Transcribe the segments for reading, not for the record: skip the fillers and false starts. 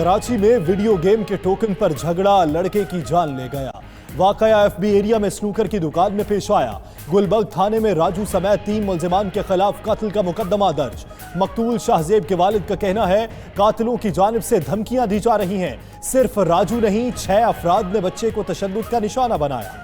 कराची में video game के token पर झगड़ा लड़के की जान ले गया। वाकया एफबी एरिया में स्नूकर की दुकान में पेश आया। गुलबर्ग थाने में राजू समेत 3 मुल्जिमान के खिलाफ कत्ल का मुकदमा दर्ज। मकतूल शाहजेब के वालिद का कहना है कातिलों की जानिब से धमकियां दी जा रही हैं। सिर्फ राजू नहीं, 6 अफराद ने बच्चे को तशद्दुद का निशाना बनाया।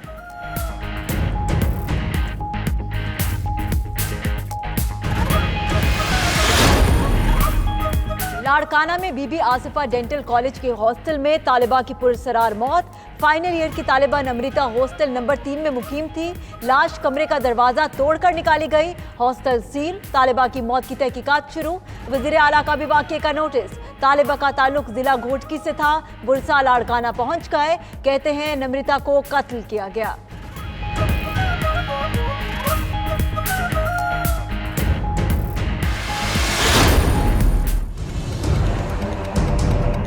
लाड़काना में बीबी आसिफा डेंटल कॉलेज के हॉस्टल में तालिबा की पुरसरार मौत। फाइनल ईयर की तालिबा नम्रता हॉस्टल नंबर 3 में मुकीम थी। लाश कमरे का दरवाजा तोड़कर निकाली गई। Hostel seal. तालिबा की मौत की तहकीकात शुरू। वजीर आला का भी वाक़े का नोटिस। तालिबा का ताल्लुक जिला घोटकी से था। बुरसा लाड़काना पहुंच गए। कहते हैं नम्रता को कत्ल किया गया।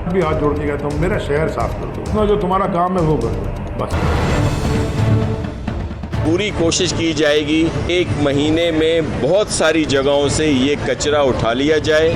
भी हाथ जोड़ के कहता हूँ मेरा शहर साफ कर दो, इतना जो तुम्हारा काम है वो कर दो बस। पूरी कोशिश की जाएगी 1 महीने में बहुत सारी जगहों से ये कचरा उठा लिया जाए।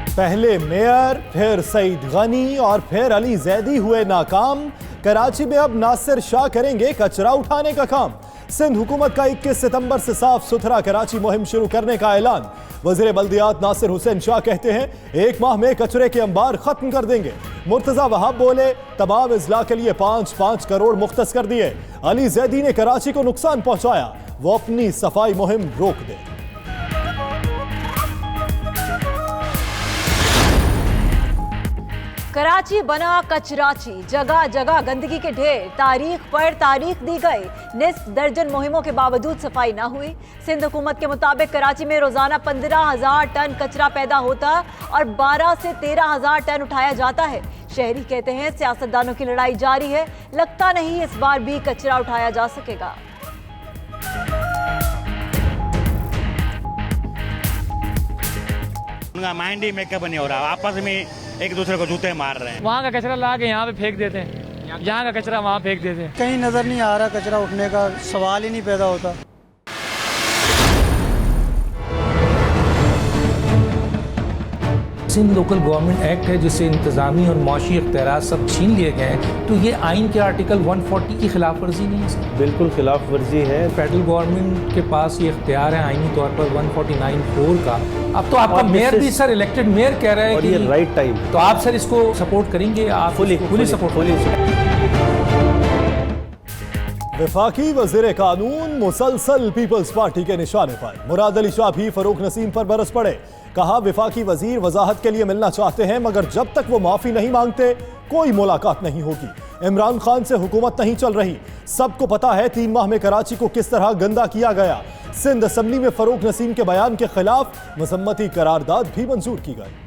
पहले मेयर, फिर सईद गनी और फिर अली जैदी हुए नाकाम। कराची में अब नासिर शाह करेंगे कचरा उठाने का काम। सिंध हुकूमत का 21 सितंबर से साफ सुथरा कराची मुहिम शुरू करने का ऐलान। वज़ीर बल्दियात नासिर हुसैन शाह कहते हैं 1 माह में कचरे के अंबार खत्म कर देंगे। मुर्तजा वहाब बोले तमाम अजला के लिए 5-5 करोड़ मुख्तस कर दिए। अली जैदी ने कराची को नुकसान पहुंचाया, वो अपनी सफाई मुहिम रोक दे। कराची बना कचराची, जगह जगह गंदगी के ढेर। तारीख पर तारीख दी गई। निस्फ दर्जन मुहिमों के बावजूद सफाई ना हुई। सिंध हुकूमत के मुताबिक कराची में रोजाना 15,000 टन कचरा पैदा होता और 12 से 13,000 टन उठाया जाता है। शहरी कहते हैं सियासतदानों की लड़ाई जारी है, लगता नहीं इस बार भी कचरा उठाया जा सकेगा। उनका माइंड ही मेकअप नहीं हो रहा, आपस में एक दूसरे को जूते मार रहे हैं। वहाँ का कचरा ला के यहाँ पे फेंक देते हैं, यहाँ का कचरा वहाँ फेंक देते हैं। कहीं नजर नहीं आ रहा, कचरा उठने का सवाल ही नहीं पैदा होता। सिंध लोकल गवर्नमेंट एक्ट है जिससे इंतजामी और मौशी इख्तियार सब छीन लिए गए हैं, तो ये आइन के आर्टिकल 140 की खिलाफ वर्जी नहीं है सर? बिल्कुल खिलाफ वर्जी है। फेडरल गवर्नमेंट के पास ये इख्तियार है आइनी तौर पर 149(4) का। अब तो आपका मेयर भी सर इलेक्टेड मेयर कह रहा है कि ये राइट टाइम, तो आप सर इसको सपोर्ट करेंगे? आप फुली सपोर्ट। वफाकी वज़ीर कानून मुसलसल पीपल्स पार्टी के निशाने पर। मुराद अली शाह भी फरूख नसीम पर बरस पड़े। कहा वफाकी वजीर वजाहत के लिए मिलना चाहते हैं मगर जब तक वो माफी नहीं मांगते कोई मुलाकात नहीं होगी। इमरान खान से हुकूमत नहीं चल रही, सबको पता है 3 माह में कराची को किस तरह गंदा किया गया। सिंध असम्बली में फरूख नसीम के बयान के खिलाफ मजम्मती करारदाद भी मंजूर की गई।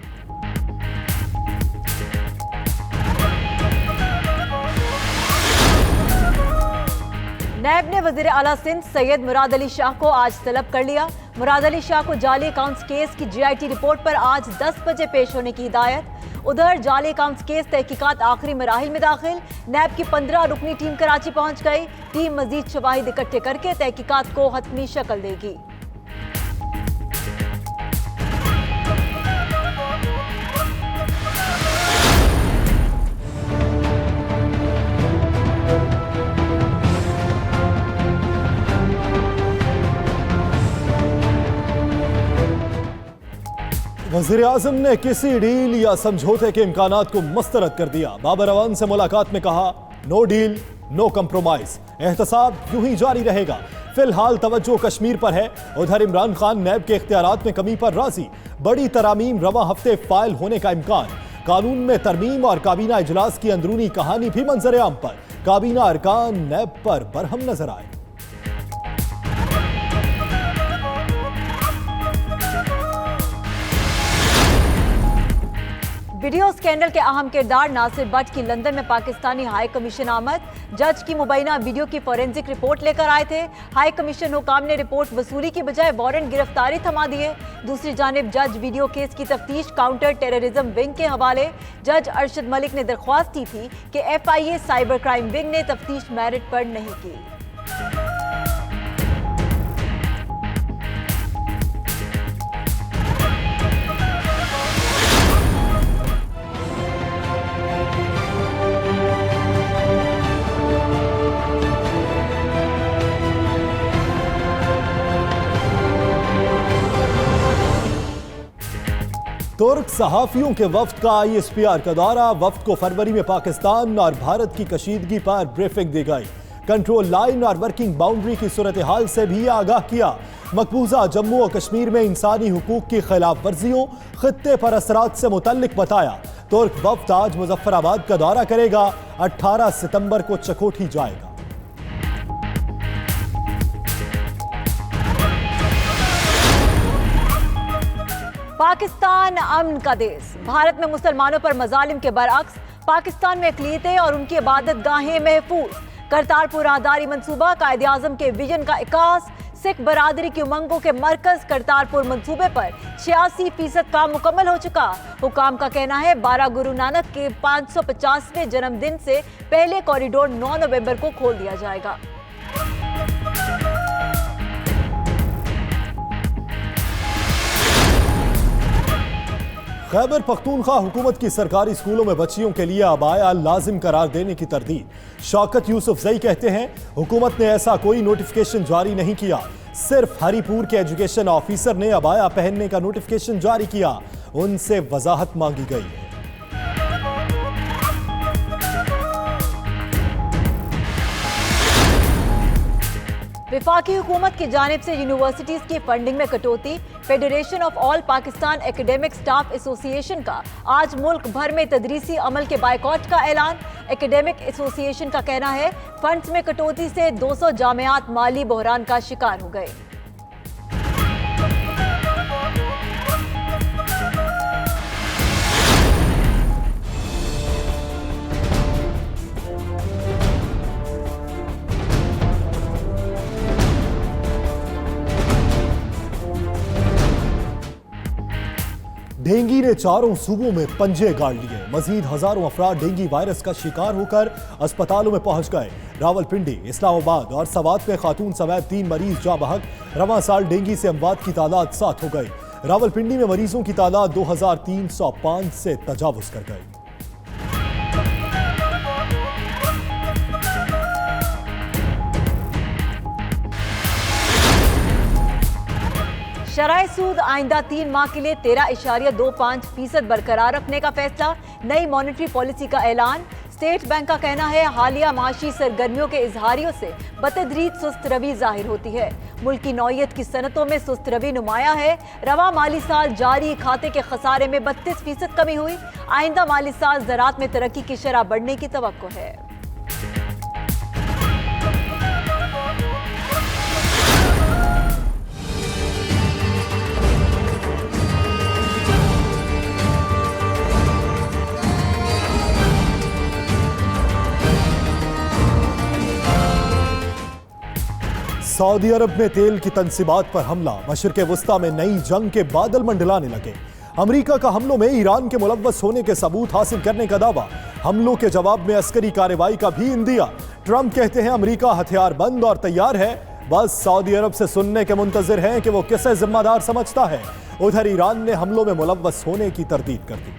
नैब ने वजीर आला सिंध सैयद मुराद अली शाह को आज तलब कर लिया। मुराद अली शाह को जाली अकाउंट्स केस की GIT रिपोर्ट पर आज 10 बजे पेश होने की हिदायत। उधर जाली अकाउंट्स केस तहकीकात आखिरी मराहिल में दाखिल। नैब की 15 रुकनी टीम कराची पहुंच गई। टीम मजीद शवाहिद इकट्ठे करके तहकीकात को हतमी शक्ल देगी। वज़ीर आज़म ने किसी डील या समझौते के इम्कानात को मुस्तरद कर दिया। बाबर अवान से मुलाकात में कहा नो डील नो कंप्रोमाइज, एहतसाब यूं ही जारी रहेगा। फिलहाल तवज्जो कश्मीर पर है। उधर इमरान खान नैब के इख्तियारात में कमी पर राजी। बड़ी तरामीम रवां हफ्ते फाइल होने का इम्कान। कानून में तरमीम और काबीना इजलास की अंदरूनी कहानी भी मंजर आम पर। काबीना अरकान नैब पर बरहम नजर आए। वीडियो स्कैंडल के अहम किरदार नासिर भट्ट की लंदन में पाकिस्तानी हाई कमीशन आमद। जज की मुबैना वीडियो की फॉरेंसिक रिपोर्ट लेकर आए थे। हाई कमीशन हुकाम ने रिपोर्ट वसूली की बजाय वारंट गिरफ्तारी थमा दिए। दूसरी जानिब जज वीडियो केस की तफ्तीश काउंटर टेररिज्म विंग के हवाले। जज अरशद मलिक ने दरख्वास्त की थी कि FIA साइबर क्राइम विंग ने तफ्तीश मेरिट पर नहीं की। तुर्क सहाफियों के वफ्द का ISPR का दौरा। वफ्द को फरवरी में पाकिस्तान और भारत की कशीदगी पर ब्रीफिंग दी गई। कंट्रोल लाइन और वर्किंग बाउंड्री की सूरत हाल से भी आगाह किया। मकबूजा जम्मू और कश्मीर में इंसानी हुकूक की खिलाफ वर्जियों, खित्ते पर असरात से मुतल्लिक बताया। तुर्क वफ्द आज मुजफ्फराबाद का दौरा करेगा। 18 सितंबर को चकोठी जाएगा। पाकिस्तान अमन का देश। भारत में मुसलमानों पर मजालिम के बरअक्स पाकिस्तान में अक़लियतें और उनकी इबादत गाहें महफूज। करतारपुर राहदारी मंसूबा कायद-ए-आज़म के विजन का इकास। सिख बरादरी की उमंगों के मरकज करतारपुर मंसूबे पर 86% काम मुकम्मल हो चुका। हुकाम का कहना है 12 गुरु नानक के 550वें जन्मदिन से पहले कॉरिडोर 9 नवंबर को खोल दिया जाएगा। खैबर पख्तूनख्वा हुकूमत की सरकारी स्कूलों में बच्चियों के लिए अबाया लाजिम करार देने की तरदीद। शौकत यूसुफजई कहते हैं हुकूमत ने ऐसा कोई नोटिफिकेशन जारी नहीं किया, सिर्फ हरीपुर के एजुकेशन ऑफिसर ने अबाया पहनने का नोटिफिकेशन जारी किया। उनसे वजाहत मांगी गई है। विफाकी हुकूमत की जानिब से यूनिवर्सिटीज की फंडिंग में कटौती। Federation of all Pakistan academic staff association का आज मुल्क भर में तदरीसी अमल के बायकॉट का ऐलान। एकेडमिक एसोसिएशन का कहना है फंड्स में कटौती से 200 जामियात माली बहरान का शिकार हो गए। डेंगी ने चारों सूबों में पंजे गाड़ लिए। मजीद हजारों अफराद डेंगी वायरस का शिकार होकर अस्पतालों में पहुंच गए। रावलपिंडी, इस्लामाबाद और सवात में खातून समेत 3 मरीज जा बहक। रवां साल डेंगी से अमवात की तादाद 7 हो गई। रावलपिंडी में मरीजों की तादाद 2305 से तजावुज कर गई। शराय सूद आइंदा 3 माह के लिए 13.25% बरकरार रखने का फैसला। नई मॉनेटरी पॉलिसी का ऐलान। स्टेट बैंक का कहना है हालिया माशी सरगर्मियों के इजहारियों से बतदरीज सुस्त रवी जाहिर होती है। मुल्क की नौयत की सनतों में सुस्त रवी नुमाया है। रवा माली साल जारी खाते के खसारे में 32% कमी हुई। आइंदा माली साल ज़राअत में तरक्की की शरह बढ़ने की तवक्को है। सऊदी अरब में तेल की तनसीबात पर हमला। मशरिक़ वस्ता में नई जंग के बादल मंडलाने लगे। अमेरिका का हमलों में ईरान के मुलव्वस होने के सबूत हासिल करने का दावा। हमलों के जवाब में अस्करी कार्रवाई का भी इंदिया। ट्रंप कहते हैं अमेरिका हथियार बंद और तैयार है, बस सऊदी अरब से सुनने के मुंतजिर हैं कि वो किसे जिम्मेदार समझता है। उधर ईरान ने हमलों में मुलव्वस होने की तरदीद कर दी।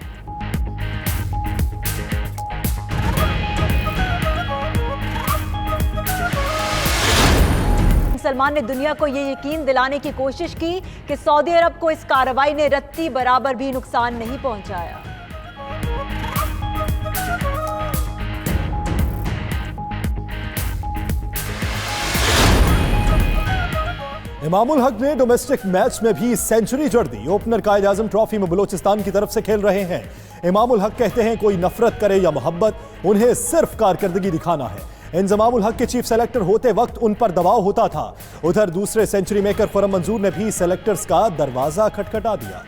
सलमान ने दुनिया को ये यकीन दिलाने की कोशिश की कि सऊदी अरब को इस कार्रवाई ने रत्ती बराबर भी नुकसान नहीं पहुंचाया। इमामुल हक ने डोमेस्टिक मैच में भी सेंचुरी जड़ दी। ओपनर कायद-ए-आज़म ट्रॉफी में बलोचिस्तान की तरफ से खेल रहे हैं। इमामुल हक कहते हैं कोई नफरत करे या मोहब्बत, उन्हें सिर्फ कारकर्दगी दिखाना है। इंजमामुल हक के चीफ सेलेक्टर होते वक्त उन पर दबाव होता था। उधर दूसरे सेंचुरी मेकर खुर्रम मंजूर ने भी सेलेक्टर्स का दरवाजा खटखटा दिया।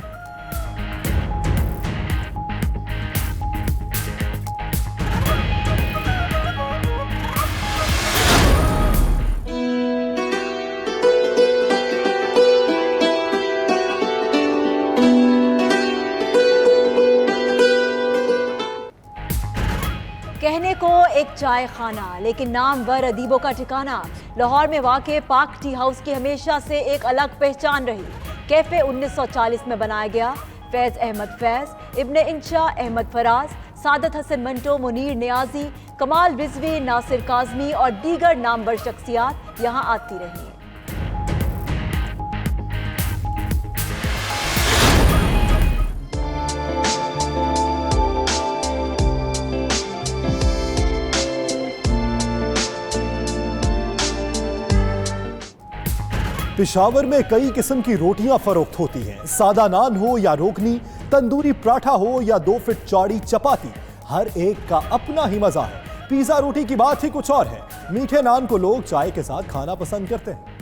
कहने को एक चाय खाना, लेकिन नामवर अदीबों का ठिकाना। लाहौर में वाक़े पाक टी हाउस की हमेशा से एक अलग पहचान रही। कैफे 1940 में बनाया गया। फैज़ अहमद फैज़, इब्ने इंशा अहमद फराज, सादत हसन मंटो, मुनीर नियाजी, कमाल रिजवी, नासिर काज़मी और दीगर नामवर शख्सियात यहाँ आती रही। पेशावर में कई किस्म की रोटियां फरोख्त होती हैं। सादा नान हो या रोगनी, तंदूरी पराठा हो या 2 फीट चौड़ी चपाती, हर एक का अपना ही मजा है। पिज्जा रोटी की बात ही कुछ और है। मीठे नान को लोग चाय के साथ खाना पसंद करते हैं।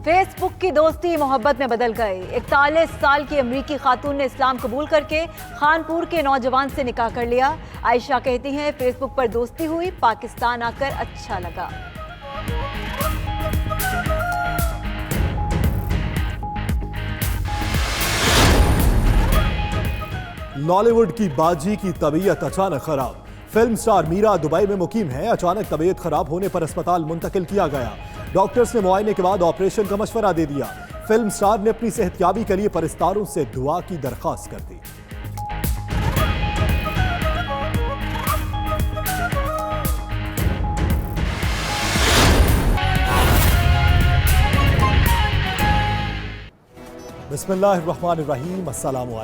फेसबुक की दोस्ती मोहब्बत में बदल गई। 41 साल की अमरीकी खातून ने इस्लाम कबूल करके खानपुर के नौजवान से निकाह कर लिया। आयशा कहती हैं, फेसबुक पर दोस्ती हुई, पाकिस्तान आकर अच्छा लगा। लॉलीवुड की बाजी की तबीयत अचानक खराब। फिल्म स्टार मीरा दुबई में मुकीम है। अचानक तबीयत खराब होने पर अस्पताल मुंतकिल किया गया। डॉक्टर्स ने मुआयने के बाद ऑपरेशन का मशवरा दे दिया। फिल्म स्टार ने अपनी सेहतयाबी के लिए परिस्तारों से दुआ की दरख्वास्त कर दी। बिस्मिल्लाहिर्रहमानिर्रहीम। अस्सलाम वालेकुम।